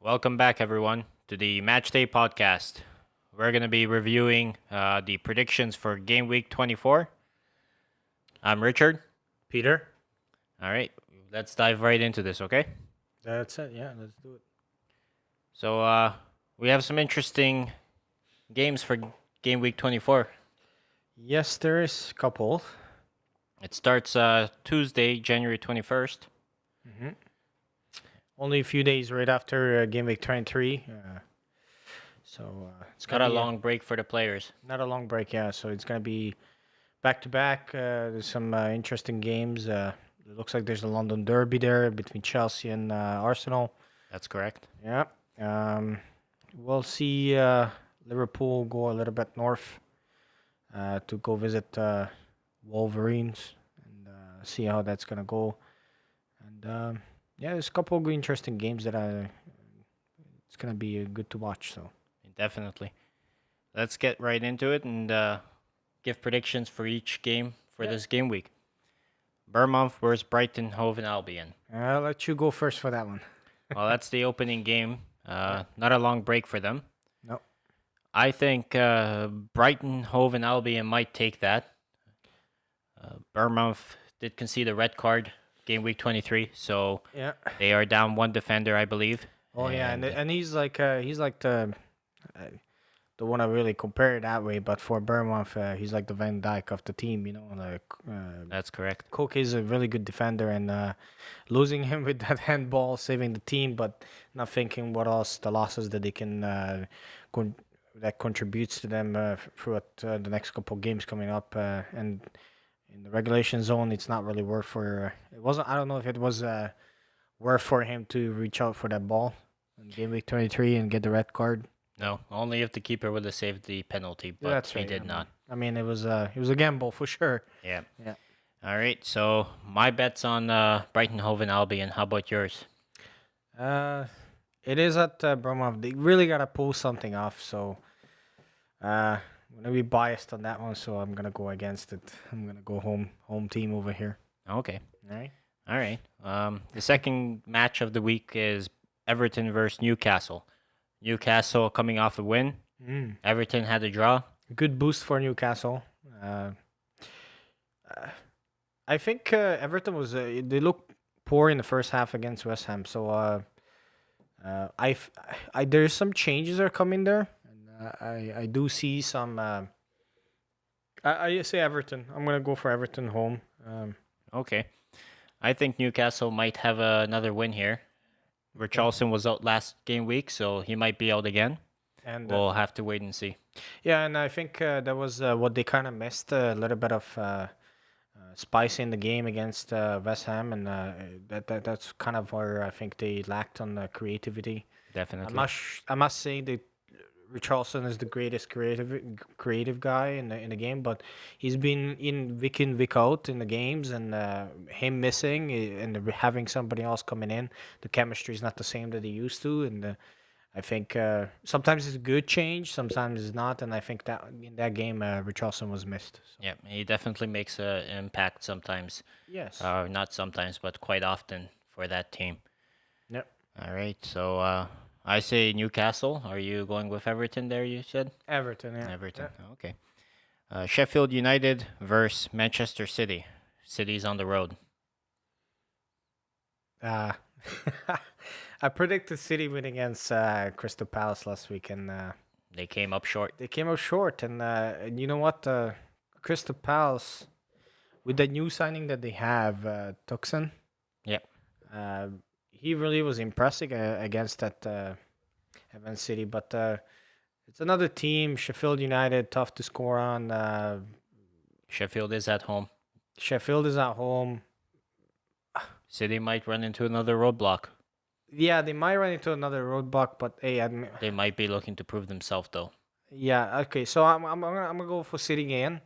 Welcome back, everyone, to the Matchday podcast. We're going to be reviewing the predictions for Game Week 24. I'm Richard. Peter? All right, let's dive right into this, okay? That's it. Yeah, let's do it. So, we have some interesting games for Game Week 24. Yes, there is a couple. It starts Tuesday, January 21st. hmm Only a few days right after Gameweek 23. It's Got gonna a be long break for the players. not a long break, yeah. So it's gonna be back to back. There's some interesting games. It looks like there's a London Derby there between Chelsea and Arsenal. That's correct. Yeah. We'll see Liverpool go a little bit north to go visit Wolverines and see how that's gonna go. And yeah, there's a couple of interesting games that it's gonna be good to watch. So Definitely. Let's get right into it and give predictions for each game for Yeah. this game week. Bournemouth versus Brighton Hove and Albion. I'll let you go first for that one. Well, that's the opening game. Not a long break for them. No. I think Brighton Hove and Albion might take that. Bournemouth did concede a red card game week 23, so Yeah. they are down one defender, I believe. Oh yeah, and he's like the one I really compare it that way. But for Bournemouth, he's like the Van Dijk of the team. Like That's correct. Cook is a really good defender, and losing him with that handball, saving the team, but not thinking what else the losses that they can that contributes to them throughout the next couple of games coming up, and in the regulation zone, it's not really worth for. It wasn't. I don't know if it was worth for him to reach out for that ball in game week 23 and get the red card. No, only if the keeper would have saved the penalty, but That's he right. did not. I mean, it was a gamble for sure. Yeah. Yeah. All right, so my bet's on Brighton Hove and Albion. How about yours? Uh, it is at Bournemouth. They really gotta pull something off. So, I'm gonna be biased on that one. So I'm gonna go against it. I'm gonna go home team over here. Okay. All right. All right. The second match of the week is Everton versus Newcastle. Newcastle coming off a win. Everton had a draw. Good boost for Newcastle. Uh, I think Everton was they looked poor in the first half against West Ham. So there's some changes that are coming there, and I do see some. I say Everton. I'm gonna go for Everton home. Okay. I think Newcastle might have another win here. Richarlison was out last game week, so he might be out again. And We'll have to wait and see. yeah, and I think that was what they kind of missed a little bit of spice in the game against West Ham, and that's kind of where I think they lacked on the creativity. Definitely. I must say that Richarlison is the greatest creative guy in the game, but he's been in week out in the games, and him missing and having somebody else coming in, the chemistry is not the same that he used to, and I think sometimes it's a good change, sometimes it's not, and I think that in that game Richarlison was missed. So. Yeah, he definitely makes an impact sometimes. Yes. Not sometimes, but quite often for that team. Yep. All right, so I say Newcastle. Are you going with Everton there, you said? Everton. Yeah. Everton, okay. Sheffield United versus Manchester City. City's on the road. Yeah. I predicted City win against Crystal Palace last week, and They came up short. they came up short. And you know what? Crystal Palace, with the new signing that they have, Tuxen, Yep. uh, he really was impressive against that Evans City. But it's another team, Sheffield United, tough to score on. Sheffield is at home. Sheffield is at home. City might run into another roadblock. Yeah, they might run into another roadblock, but hey, They might be looking to prove themselves, though. yeah, okay. So I'm gonna go for City again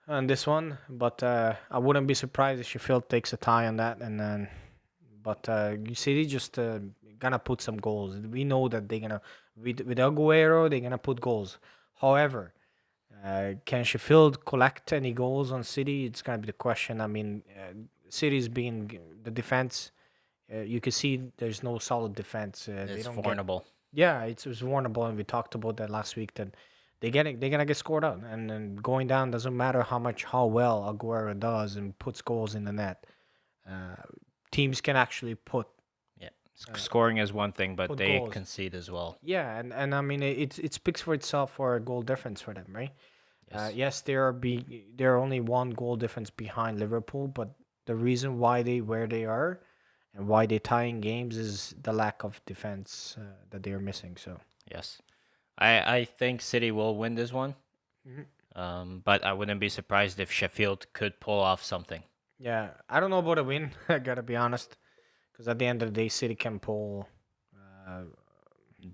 on this one, but I wouldn't be surprised if Sheffield takes a tie on that, and then but City just gonna put some goals. We know that they're gonna with Aguero they're gonna put goals. However, can Sheffield collect any goals on City? It's gonna be the question. I mean, City's being the defense You can see there's no solid defense. They It's don't get. vulnerable. Yeah, it's vulnerable, and we talked about that last week. That they're gonna get scored on, and then going down doesn't matter how well Aguero does and puts goals in the net. Uh, Teams can actually Yeah. uh, Scoring is one thing, but put they goals. concede as well. Yeah, and I mean it speaks for itself for a goal difference for them, right? Yes. Yes, they're only one goal difference behind Liverpool, but the reason why they where they are and why they tie in games is the lack of defense that they are missing. So Yes. I think City will win this one. Mhm. But I wouldn't be surprised if Sheffield could pull off something. Yeah, I don't know about a win. I gotta be honest, because at the end of the day, City can uh,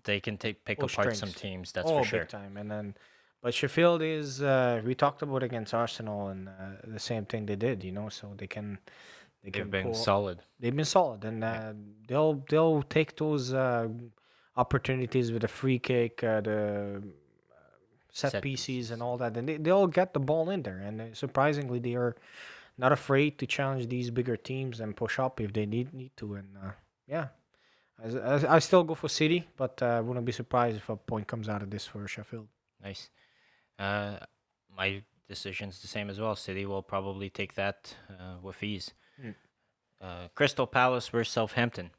They can pick pull apart some strings. teams, that's for Oh, big sure. time. And then, but Sheffield is we talked about against Arsenal and the same thing they did, so they They've can been pull. solid. They've been solid, and Yeah. they'll take those opportunities with the free kick, the set Set pieces, and pieces. all that, and they'll get the ball in there. And surprisingly, they are not afraid to challenge these bigger teams and push up if they need to. And yeah, I still go for City, but I wouldn't be surprised if a point comes out of this for Sheffield. Nice. Uh, my decision's the same as well. City will probably take that with ease. Mm. Crystal Palace versus Southampton.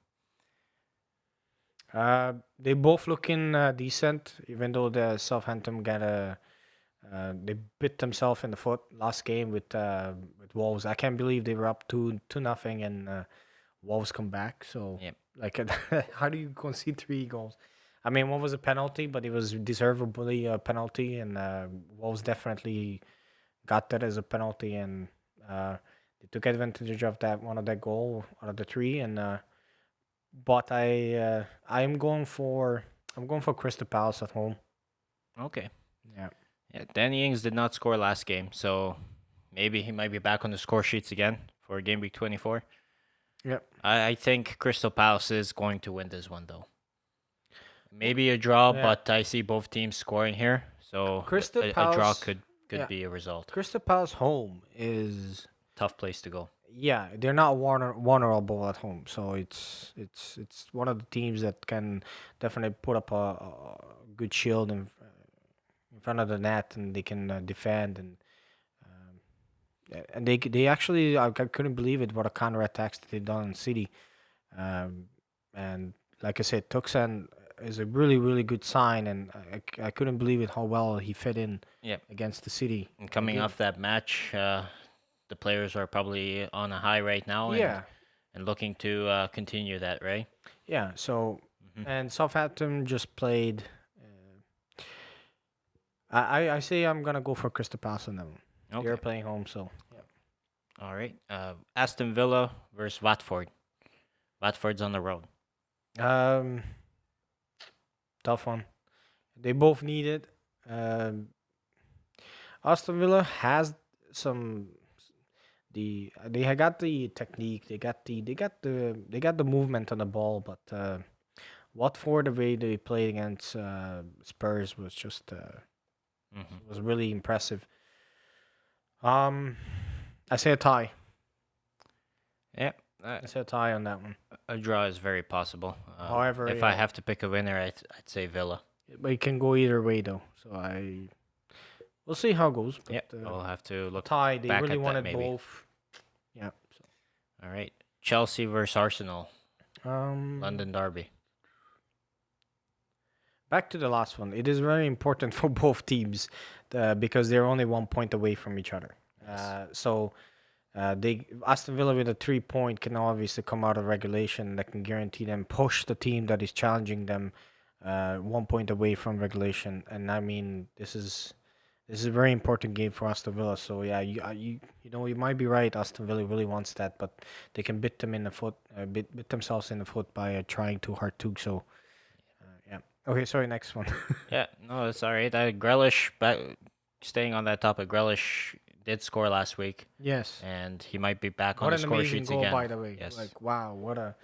They both looking decent, even though the Southampton got a they bit themselves in the foot last game with Wolves. I can't believe they were up two nothing and Wolves come back. So Yep. like, how do you concede 3 goals? I mean, one was a penalty, but it was deservedly a penalty, and Wolves definitely got that as a penalty, and they took advantage of that one of that goal out of the three. And but I'm going for Crystal Palace at home. Okay. Yeah. Yeah, Danny Ings did not score last game, so maybe he might be back on the score sheets again for game week 24. Yep. I think Crystal Palace is going to win this one, though. Maybe a draw, Yeah. but I see both teams scoring here, so Crystal a draw Palace. could Yeah. be a result. Crystal Palace home is Tough place to go. yeah, they're not vulnerable at home, so it's one of the teams that can definitely put up a good shield in front of the net, and they can defend um, and they actually I couldn't believe it what a counter attacks that they done in City, um, and like I said, Tuxan is a really good sign, and I couldn't believe it how well he fit in Yep. against the City. And coming Again, off that match, the players are probably on a high right now yeah, and looking to continue that, right? yeah. So Hmm. and Southampton just played. I say I'm gonna go for Crystal Palace on that one. They're Okay. playing home, so All right. Aston Villa versus Watford. Watford's on the road. yeah. Tough one. They both need it. Um, Aston Villa has some they had got the technique. They got the movement on the ball, but Watford the way they played against Spurs was just Hmm. was really impressive. Um, I say a tie. Yeah. Uh, I say a tie on that one. a draw is very possible. However, If I have to pick a winner, I'd say Villa. but it can go either way though. So we'll see how it goes. But Yep. I'll have to look tie, they back really at that wanted maybe. both. Yeah. All right. Chelsea versus Arsenal. So, London Derby. back to the last one. It is very important for both teams because they're only 1 point away from each other. Yes. So they Aston Villa with a 3 point can obviously come out of regulation that can guarantee them push the team that is challenging them 1 point away from regulation. And I mean this is a very important game for Aston Villa. So yeah, you might be right. Aston Villa really wants that, but they can bit them in the foot, bit themselves in the foot by trying too hard too. So yeah. Okay, sorry. Next one. Yeah. No, it's all right. Grealish, but staying on that topic, Grealish did score last week, Yes. and he might be back on What the an score amazing sheets goal, again. by the way. Yes. Like wow, what a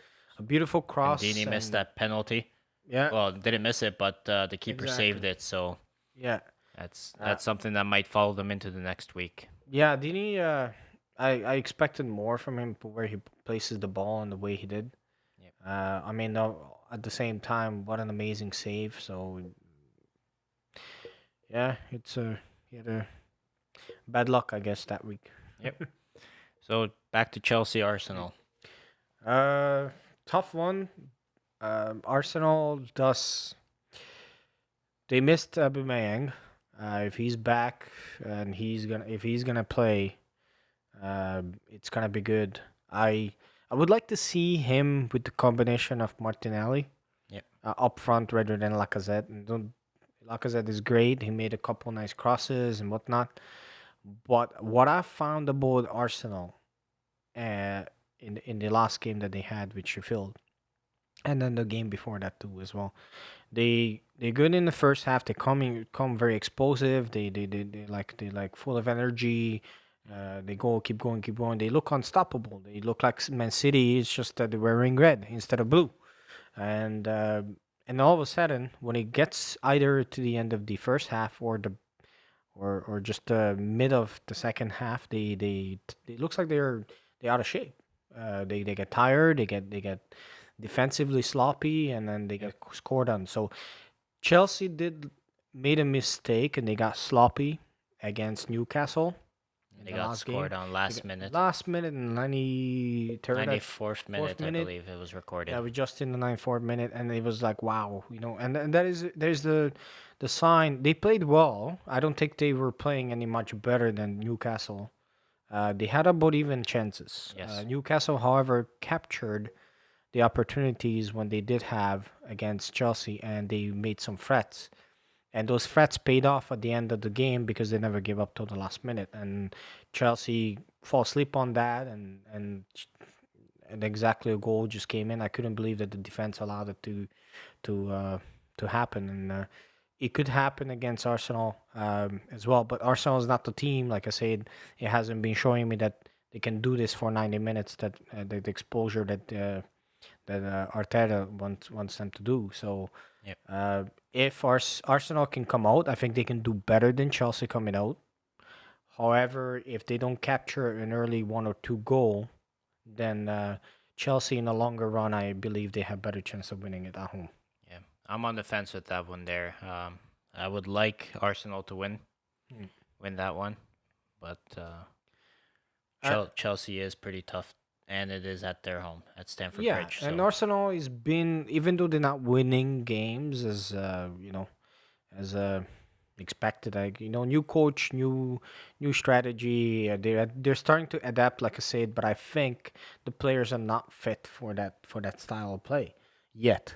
beautiful And cross. Dini missed And that penalty. yeah, Well, didn't miss it, but the keeper saved exactly. it. So Yeah. Uh, that's something that might follow them into the next week. yeah, Dini. I expected more from him where he places the ball and the way he did. I mean, at the same time, what an amazing save. So yeah, he had a bad luck, I guess, that week. Yep. So back to Chelsea Arsenal. Uh, Tough one. Arsenal does. They missed Aubameyang. If he's back and if he's gonna play, it's gonna be good. I would like to see him with the combination of Martinelli Yep. up front rather than Lacazette. And don't, Lacazette is great. He made a couple nice crosses and whatnot. But what I found about Arsenal, uh, in the last game that they had with Sheffield, and then the game before that too as well. They're good in the first half. Come very explosive. They like full of energy. They go keep going, keep going. They look unstoppable. They look like Man City. It's just that they're wearing red instead of blue. And uh, and all of a sudden, when it gets either to the end of the first half or just the mid of the second half, it looks like they're out of shape. They get tired. They get defensively sloppy, and then they Yep. get scored on. So Chelsea did made a mistake and they got sloppy against Newcastle in They the got last game. scored on last minute. Last minute in 93rd, 94th minute, I minute. believe it was recorded. Yeah, we just in the 94th minute, and it was like wow, and that is there's the sign they played well. I don't think they were playing any much better than Newcastle. They had about even chances. Yes. Newcastle, however, captured the opportunities when they did have against Chelsea, and they made some threats. And those threats paid off at the end of the game because they never gave up till the last minute. And Chelsea fall asleep on that, and exactly a goal just came in. I couldn't believe that the defense allowed it to to happen, and it could happen against Arsenal as well. But Arsenal is not the team. Like I said, it hasn't been showing me that they can do this for 90 minutes. That the exposure that Arteta wants them to do. So Yep. if Arsenal can come out, I think they can do better than Chelsea coming out. However, if they don't capture an early one or two goal, then Chelsea in the longer run, I believe they have better chance of winning it at home. Yeah. I'm on the fence with that one there. I would like Arsenal to Mm. win that one, but Uh, Chelsea is pretty tough, and it is at their home at Stamford yeah, Bridge. and So Arsenal has been, even though they're not winning games as as expected. Like new coach, new strategy. They're starting to adapt, like I said. But I think the players are not fit for that style of play yet,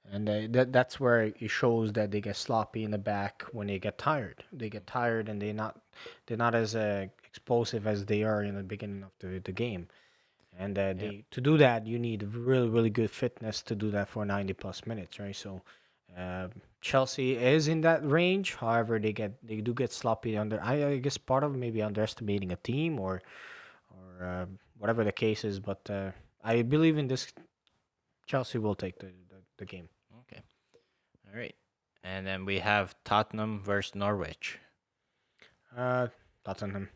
and that's where it shows that they get sloppy in the back when they get tired. They get tired, and they're not as explosive as they are in the beginning of the game. And yeah, to do that, you need really, really good fitness to do that for 90 plus minutes, right? So, uh, Chelsea is in that range. However, they do get sloppy under. I guess part of maybe underestimating a team or whatever the case is. But I believe in this. Chelsea will take the game. okay, all right. And then we have Tottenham versus Norwich. Uh, Tottenham.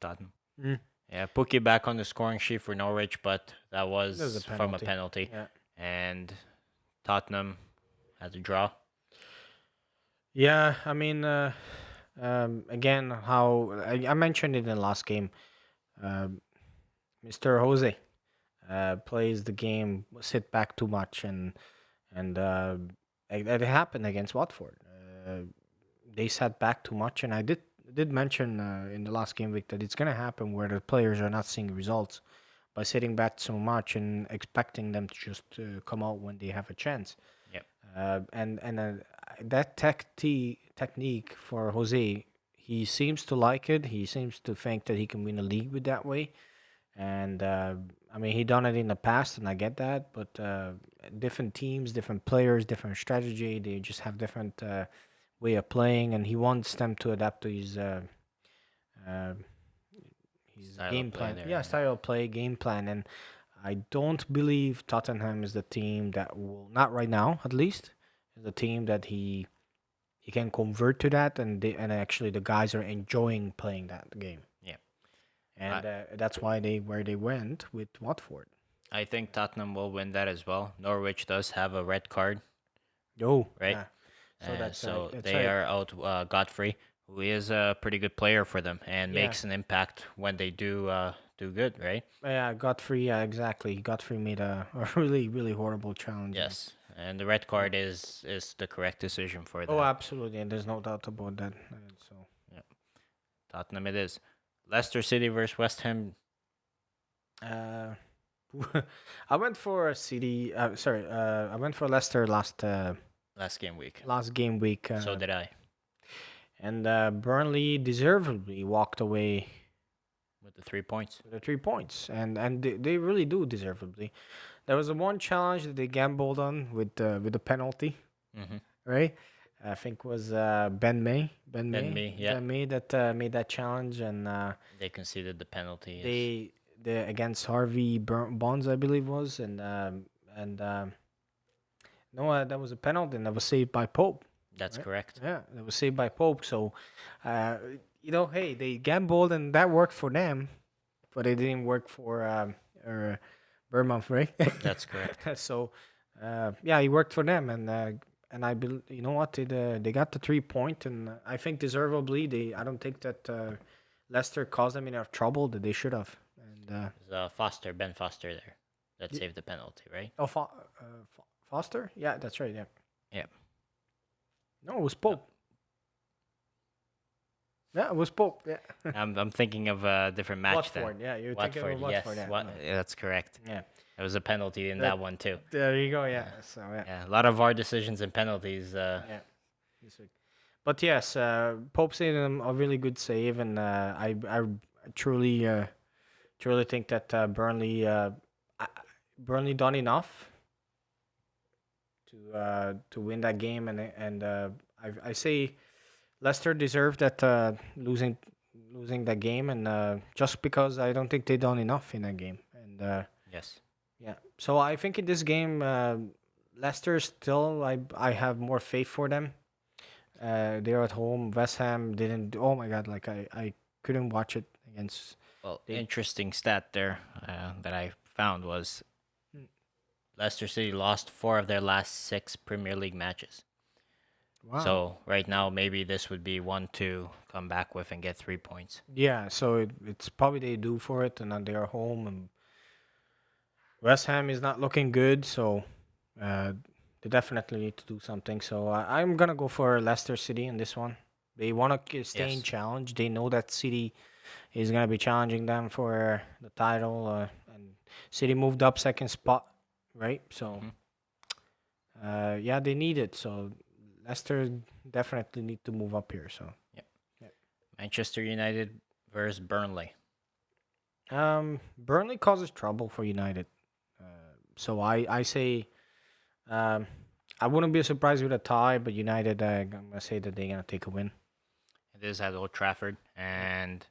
Tottenham. Mm. Yeah, Pookie back on the scoring sheet for Norwich, but that There's was a from a penalty. penalty. Yeah. And Tottenham had a draw. Yeah. I mean, again, how I mentioned it in the last game. Um Mr. Jose plays the game, sit back too much, and it happened against Watford. They sat back too much, and I did mention in the last game week that it's gonna happen where the players are not seeing results by sitting back so much and expecting them to just come out when they have a chance. Yep. And that technique for Jose, he seems to like it. He seems to think that he can win a league with that way. And I mean, he done it in the past, and I get that. But different teams, different players, different strategy. They just have different way of playing, and he wants them to adapt to uh, his Style game of play plan. there. Yeah, style of play, game plan. And I don't believe Tottenham is the team that will, not right now at least, is the team that he can convert to that, and actually the guys are enjoying playing that game, Yeah. and that's why they where they went with Watford. I think Tottenham will win that as well. Norwich does have a red card, Oh, right? yeah. So that's right. So That's they right. are out Godfrey, who is a pretty good player for them and Yeah. makes an impact when they do good, right? Yeah, Godfrey, yeah, exactly. Godfrey made a really, really horrible challenge. And Yes, and the red yeah. card is the correct decision for Oh, that. absolutely. And there's no doubt about that. So, Yeah, Tottenham it is. Leicester City versus West Ham uh, I went for a City. Sorry, I went for Leicester last game week. last game week, So did I and Burnley deservedly walked away with the 3 points. with the 3 points, and they really do deservedly. There was a one challenge that they gambled on with the penalty, Mm-hmm. right? I think was Ben Me, yeah, Ben May that made that challenge, and they conceded the penalty. Yes, they against Harvey Bonds, I believe was, and no, that was a penalty, and that was saved by Pope. that's Right? correct. Yeah, that was saved by Pope. So, uh, hey, they gambled, and that worked for them, but it didn't work for Bournemouth, right? That's correct. So, yeah, he worked for them, and you know what, they got the 3 point, and I think deservedly. I don't think that Leicester caused them enough trouble that they should have. And It was, Ben Foster there that y- saved the penalty, right? oh, Foster, yeah, that's right, yeah. Yeah. No, it was No, Pope. Yeah, it was Pope. Yeah. I'm thinking of a different match then. Watford, yeah, you're thinking Watford, of yes, Watford, yeah. yeah, that's correct. Yeah. There was a penalty in That, that one too. there you go, yeah. Yeah, So yeah, yeah, a lot of VAR decisions and penalties. yeah. This week. But yes, Pope saved him a really good save, and I truly think that uh, Burnley done enough to win that game, and I say Leicester deserved that losing that game, and just because I don't think they done enough in that game, and Yes, yeah. So I think in this game, Leicester still I have more faith for them. They're at home. West Ham didn't. Oh my God! Like I couldn't watch it against. well, They. interesting stat there that I found was Mm. Leicester City lost 4 of their last 6 Premier League matches. Wow. So right now, maybe this would be one to come back with and get 3 points. Yeah. So it's probably they do for it, and then they are home, and West Ham is not looking good. So uh, they definitely need to do something. So I'm gonna go for Leicester City in this one. They want to stay in Yes. challenge. They know that City is gonna be challenging them for the title, and City moved up second spot, right? So Hmm. yeah, they need it. So Leicester definitely need to move up here. So Yep. yeah. Manchester United versus Burnley. Burnley causes trouble for United. So I say um, I wouldn't be surprised with a tie, but United, I'm gonna say that they're gonna take a win. It is at Old Trafford, and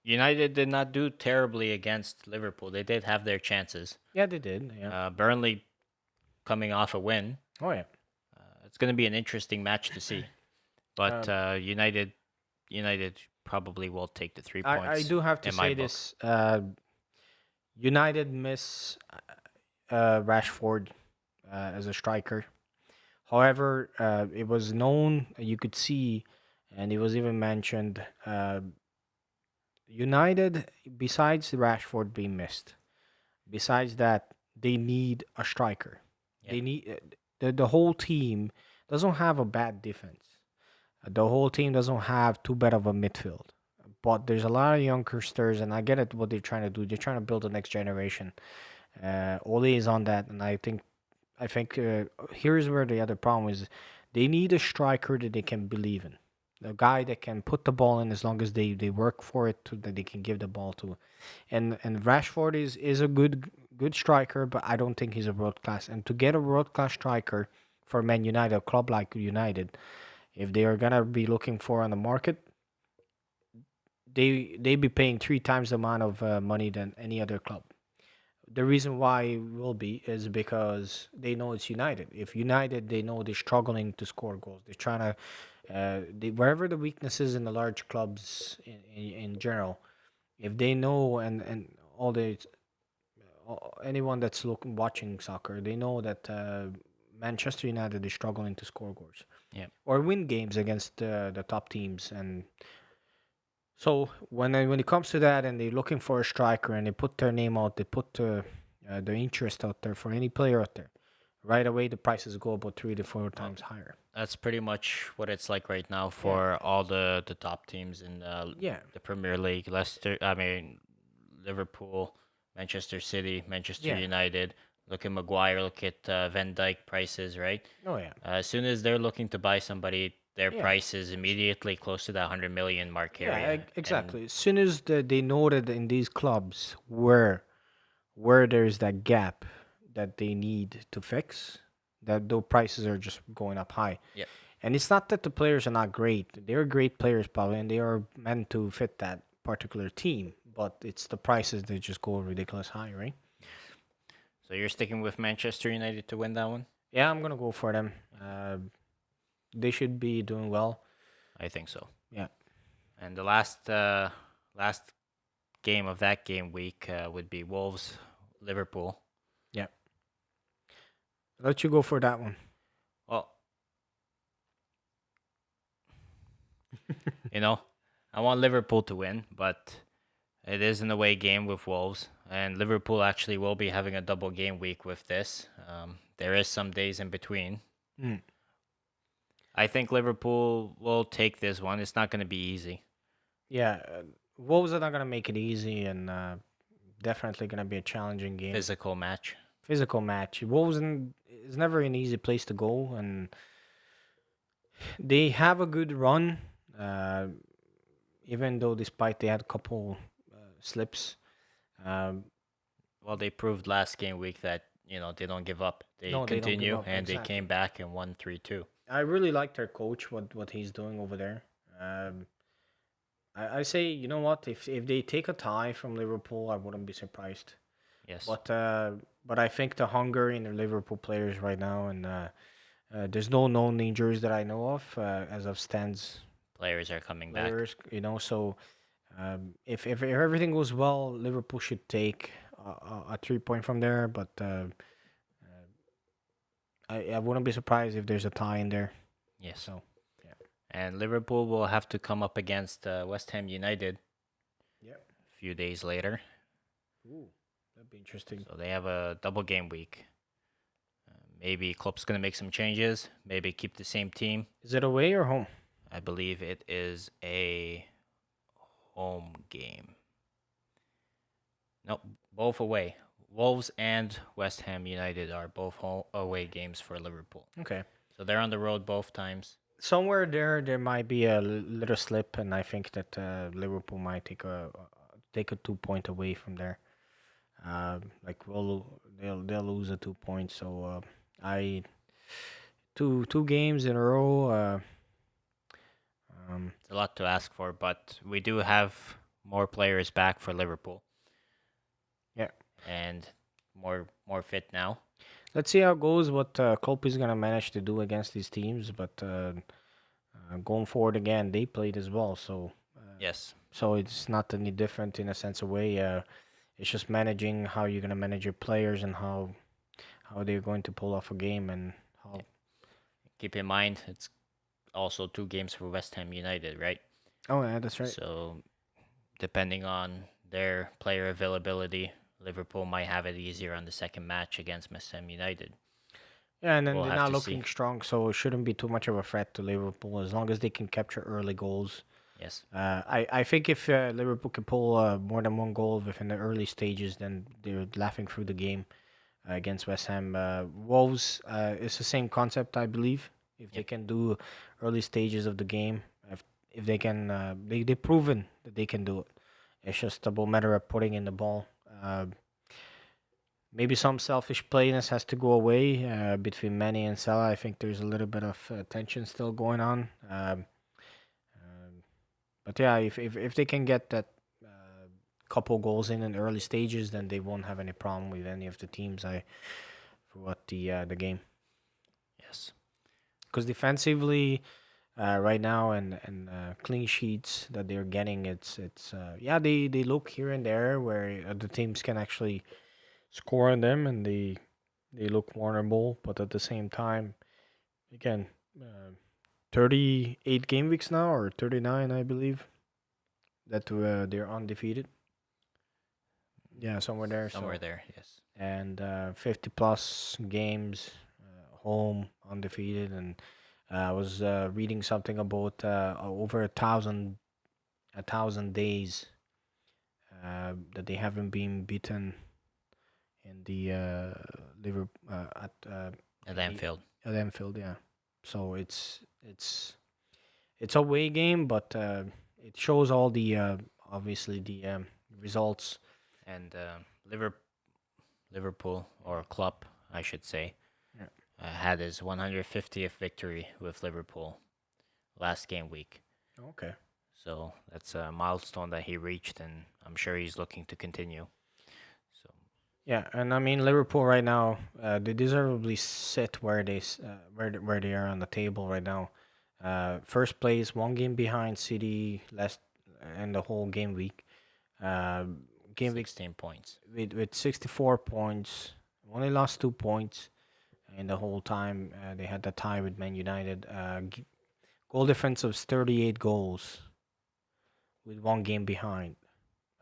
United did not do terribly against Liverpool. They did have their chances. Yeah, they did. Yeah. Burnley coming off a win. Oh yeah. It's going to be an interesting match to see. But Um, United probably will take the three I points do have to in my say book. this. United miss Rashford as a striker. However, it was known, you could see, and it was even mentioned. United, besides Rashford being missed, besides that, they need a striker. Yeah. They need the whole team doesn't have a bad defense. The whole team doesn't have too bad of a midfield. But there's a lot of youngsters, and I get it what they're trying to do. They're trying to build the next generation. Ole is on that, and I think here's where the other problem is. They need a striker that they can believe in, a guy that can put the ball in as long as they work for it, that they can give the ball to. And Rashford is a good striker, but I don't think he's a world class. And to get a world class striker for Man United, a club like United, if they are gonna be looking for on the market, they be paying 3 times the amount of money than any other club. The reason why it will be is because they know it's United. If United, they know they're struggling to score goals. They're trying to, wherever the weaknesses in the large clubs in general, if they know and anyone that's watching soccer, they know that Manchester United is struggling to score goals Yeah. or win games against the top teams. And so when it comes to that, and they're looking for a striker, and they put their name out, they put their interest out there for any player out there. Right away, the prices go about 3 to 4 Well, times higher. that's pretty much what it's like right now Yeah, for all the top teams in yeah, the Premier League. Liverpool, Manchester City, Manchester yeah. United. Look at Maguire. Look at Van Dijk prices, right? Oh yeah, As soon as they're looking to buy somebody, their yeah, price is immediately close to that 100 million mark yeah. area. And Exactly. As soon as they know that in these clubs where there's that gap that they need to fix, that those prices are just going up high. yeah, And it's not that the players are not great. They're great players, probably, and they are meant to fit that particular team. But it's the prices that just go ridiculous high, right? so you're sticking with Manchester United to win that one? Yeah, I'm gonna go for them. They should be doing well. I think so. Yeah, And the last game of that game week would be Wolves Liverpool. yeah. Let you go for that one. Well, you know, I want Liverpool to win, but it is an away game with Wolves, and Liverpool actually will be having a double game week with this. There is some days in between. Mm. I think Liverpool will take this one. It's not going to be easy. Yeah, Wolves are not gonna make it easy, and definitely gonna be a challenging game. Physical match. Physical match. Wolves is never an easy place to go, and they have a good run. Uh, Even though despite they had a couple slips. Um, Well, they proved last game week that they don't give up. They no, they don't give continue, up. and they Exactly. came back and won 3-2. I really like their coach, what he's doing over there. Um, I say, you know what? If they take a tie from Liverpool, I wouldn't be surprised. Yes, But I think the hunger in the Liverpool players right now, and there's no known injuries that I know of as of stands. players are coming back. Players, so if everything goes well, Liverpool should take a 3 point from there. But I wouldn't be surprised if there's a tie in there. Yes, So yeah, and Liverpool will have to come up against West Ham United yep. a few days later. Ooh, that'd be interesting. So they have a double game week. Maybe Klopp's gonna make some changes. Maybe keep the same team. Is it away or home? I believe it is a home game. Nope, both away. Wolves and West Ham United are both home away games for Liverpool. Okay. So they're on the road both times. Somewhere there might be a little slip, and I think that Liverpool might take a 2 point away from there. Like they'll lose a 2 points. So I two games in a row. It's a lot to ask for, but we do have more players back for Liverpool Yeah. and more fit now. Let's see how it goes. What Klopp is gonna manage to do against these teams, but going forward again, they played as well. Yes. So it's not any different in a sense of way. It's just managing how you're gonna manage your players and how they're going to pull off a game and how. Yeah. Keep in mind it's also 2 games for West Ham United, right? Oh yeah, that's right. So depending on their player availability, Liverpool might have it easier on the second match against West Ham United. Yeah, and then We'll they're have not to see. looking strong, so it shouldn't be too much of a threat to Liverpool as long as they can capture early goals. Yes. I think if Liverpool can pull more than one goal within the early stages, then they're laughing through the game against West Ham. Wolves, it's the same concept, I believe. If they Yep. can do early stages of the game, if they can, they've proven that they can do it. It's just a matter of putting in the ball. Maybe some selfish playness has to go away between Manny and Salah. I think there's a little bit of tension still going on. Um, but yeah, if they can get that couple goals in early stages, then they won't have any problem with any of the teams. Throughout the game, Yes. because defensively, right now and clean sheets that they're getting, it's yeah, they look here and there where the teams can actually score on them, and they look vulnerable. But at the same time, again, uh, 38 game weeks now, or 39, I believe, that they're undefeated. Yeah, somewhere there. Somewhere So there, yes. and 50 plus games home undefeated, and I was reading something about over a thousand days that they haven't been beaten in the Liverpool at At in the Anfield. at Anfield. Yeah, so it's a away game, but it shows all the obviously the results. And Liverpool, or Klopp, I should say, Yeah. had his 150th victory with Liverpool last game week. Okay. So that's a milestone that he reached, and I'm sure he's looking to continue. So Yeah, and I mean Liverpool right now, they deservedly sit where they are on the table right now. First place, one game behind City last in the whole game week. Uh, game week 16 points. with 64 points, only lost 2 points in the whole time. They had the tie with Man United. Goal difference of 38 goals with one game behind.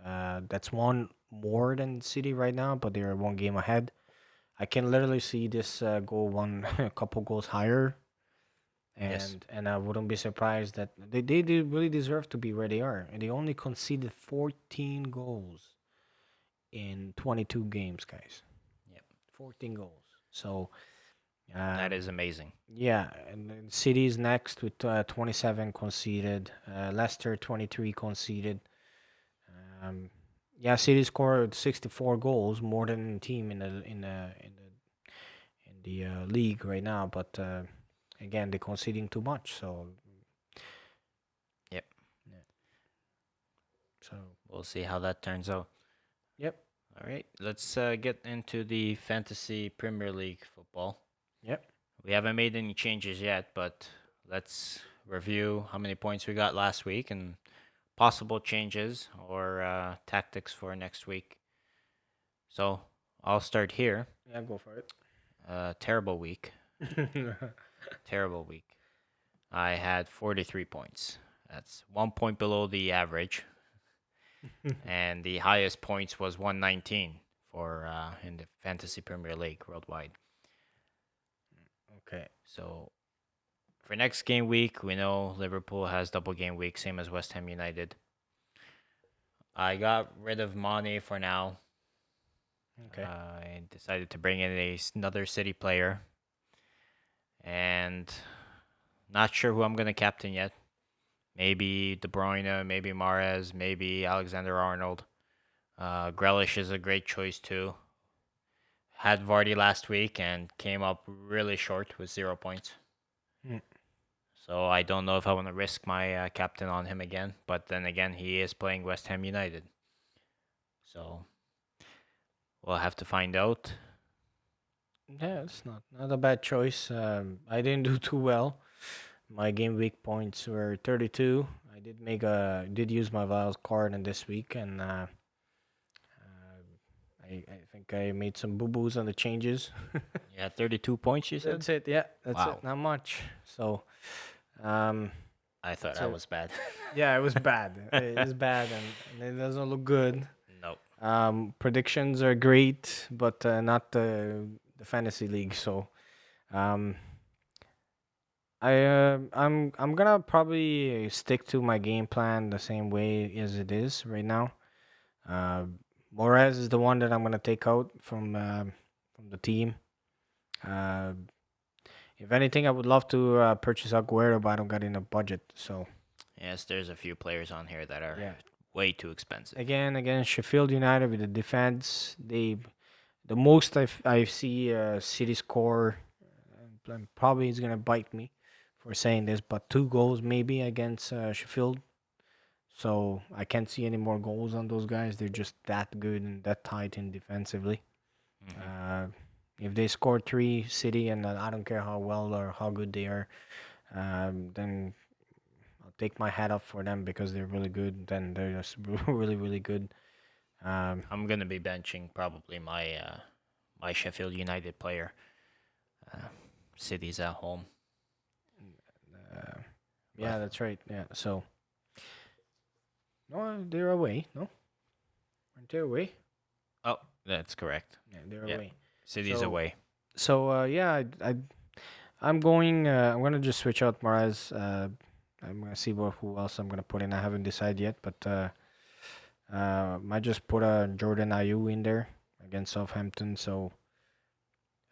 That's one more than City right now, but they're one game ahead. I can literally see this go one a couple goals higher, Yes. and I wouldn't be surprised that they do really deserve to be where they are. And they only conceded 14 goals in 22 games, guys. Yep. 14 goals. So That um, is amazing. yeah, and then City's next with 27 conceded. Leicester 23 conceded. Um, yeah, City scored 64 goals, more than any team in the league right now. But again, they're conceding too much. So Yep. yeah. So We'll see how that turns out. yep, All right. Let's get into the Fantasy Premier League football. yep. We haven't made any changes yet, but let's review how many points we got last week and possible changes or tactics for next week. So I'll start here. Yeah, go for Terrible week. it. Terrible week. I had 43 points. That's 1 point below the average, and the highest points was 119 for in the Fantasy Premier League worldwide. Okay. So for next game week, we know Liverpool has double game week, same as West Ham United. I got rid of Mane for now. Okay. I decided to bring in another City player, and not sure who I'm gonna captain yet. Maybe De Bruyne, maybe Mahrez, maybe Alexander Arnold. Grealish is a great choice too. Had Vardy last week and came up really short with 0 points. Mm. So I don't know if I want to risk my captain on him again. But then again, he is playing West Ham United. So we'll have to find out. Yeah, it's not a bad choice. I didn't do too well. My game week points were 32. I did use my wild card in this week, and I think I made some boo boos on the changes. You had 32 points, you said? That's it. Yeah, that's it. Wow. Not much. So, um, I thought that so was bad. yeah, it was bad. It is bad, and it doesn't look good. No. Predictions are great, but not the fantasy league. So, um, I'm gonna probably stick to my game plan the same way as it is right now. Uh, Morez is the one that I'm gonna take out from the team. Uh, if anything, I would love to purchase Aguero, but I don't got enough budget. So Yes, there's a few players on here that are yeah, way too expensive. again against Sheffield United with the defense, the most I see City score, and probably is gonna bite me for saying this, but 2 goals maybe against Sheffield. So I can't see any more goals on those guys. They're just that good and that tight in defensively. Hmm. Uh, if they score three, City, and I don't care how well or how good they are, then I'll take my hat off for them because they're really good. Then they're just really, really good. I'm gonna be benching probably my Sheffield United player. Uh, City's at home. uh, But yeah, that's right. Yeah, so no, they're away. No, aren't they away? oh, that's correct. Yeah, they're Yeah, away. City's So away. yeah, I'm going. I'm gonna just switch out Mares. I'm gonna see who else I'm gonna put in. I haven't decided yet, but might just put a Jordan Ayew in there against Southampton. So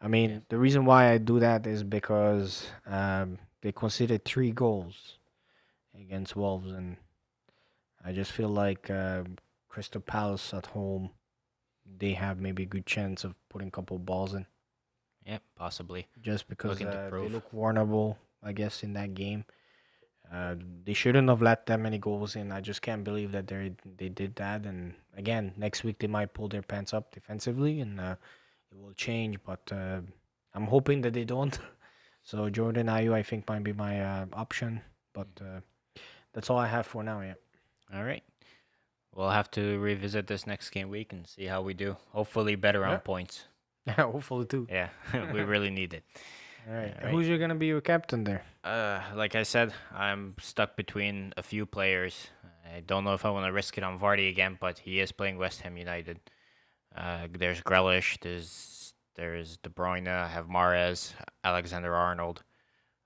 I Yeah, mean, the reason why I do that is because they conceded 3 goals against Wolves, and I just feel like Crystal Palace at home, they have maybe a good chance of putting a couple balls in, yeah, possibly just because looking to they prove. look vulnerable, I guess, in that game. They shouldn't have let that many goals in. I just can't believe that they did that. And again, next week they might pull their pants up defensively, and it will change. But I'm hoping that they don't. So Jordan Ayew, I think, might be my option. But that's all I have for now. Yeah. All right. We'll have to revisit this next game week and see how we do. Hopefully, better Yeah. on points. Hopefully too. Yeah, we really need it. All right. All right. Who's you gonna be your captain there? Like I said, I'm stuck between a few players. I don't know if I want to risk it on Vardy again, but he is playing West Ham United. There's Grealish, there's De Bruyne, I have Mares, Alexander Arnold,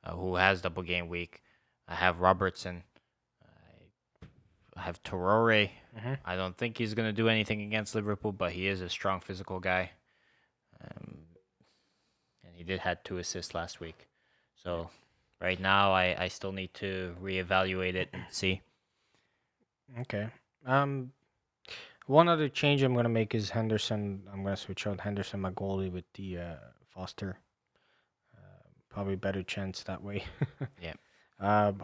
who has double game week. I have Robertson. I have Torore. Mm-hmm. I don't think he's gonna do anything against Liverpool, but he is a strong physical guy. Um, and he did had 2 assists last week. So right now, I still need to reevaluate it and see. Okay. Um, One other change I'm gonna make is Henderson. I'm gonna switch out Henderson, my goalie, with the Foster. Probably better chance that way. Yeah.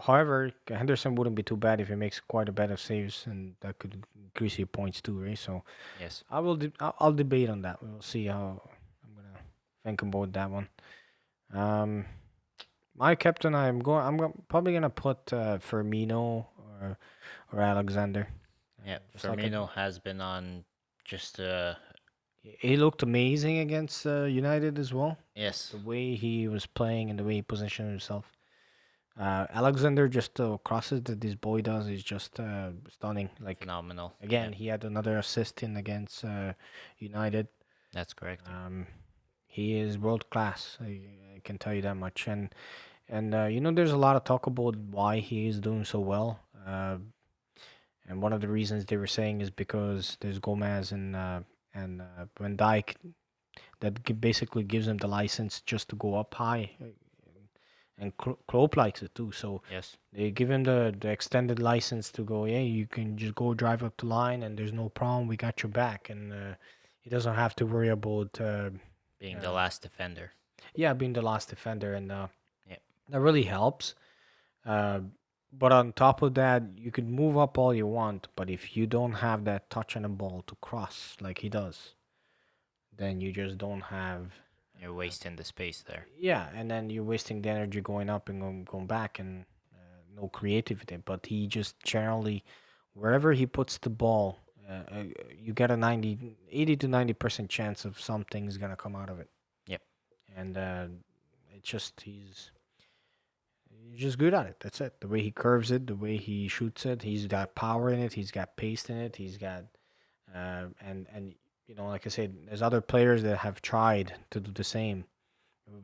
However, Henderson wouldn't be too bad if he makes quite a bit of saves, and that could increase your points too, right? So Yes. I'll debate on that. We'll see how I'm gonna think about that one. Um, my captain, probably gonna put Firmino or Alexander. Yeah. Just like Firmino has been on just he looked amazing against United as well. yes, The way he was playing and the way he positioned himself. Alexander just crosses that this boy does is just stunning. Like phenomenal. Yeah, again, he had another assist in against United. that's correct. Um, he is world class. I can tell you that much. And you know, there's a lot of talk about why he is doing so well. And one of the reasons they were saying is because there's Gomez and Van Dijk that basically gives him the license just to go up high. And Klopp likes it too, so Yes. they give him the extended license to go. Yeah, you can just go drive up the line, and there's no problem. We got your back, and he doesn't have to worry about Being the uh, last defender. yeah being the last defender, and Yeah. that really helps. Uh, but on top of that, you could move up all you want, but if you don't have that touch on the ball to cross like he does, then you just don't have. You're wasting the space there. Yeah, and then you're wasting the energy going up and going back, and no creativity. But he just generally, wherever he puts the ball, you get a 80 to 90% chance of something's gonna come out of it. Yep. And it's just he's just good at it. That's it. The way he curves it, the way he shoots it, he's got power in it. He's got pace in it. He's got and you know, like I said, there's other players that have tried to do the same.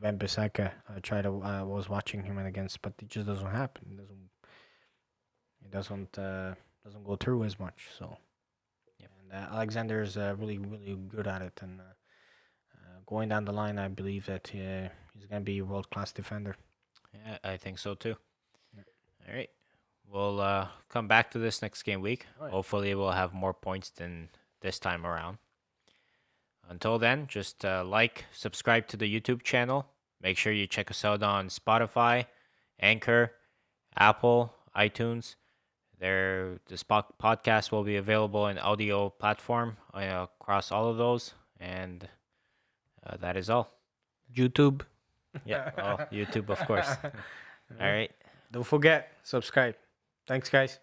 Ben Bissaka tried. Was watching him and against, but it just doesn't happen. It doesn't go through as much. So, Yep. and Alexander is really good at it. And going down the line, I believe that he's gonna be a world class defender. Yeah, I think so too. Yeah. All right. We'll come back to this next game week. All right. Hopefully, we'll have more points than this time around. Until then, just like, subscribe to the YouTube channel. Make sure you check us out on Spotify, Anchor, Apple, iTunes. This podcast will be available in audio platform across all of those, and that is all. YouTube. Yeah, well, YouTube, of course. All right. Don't forget subscribe. Thanks, guys.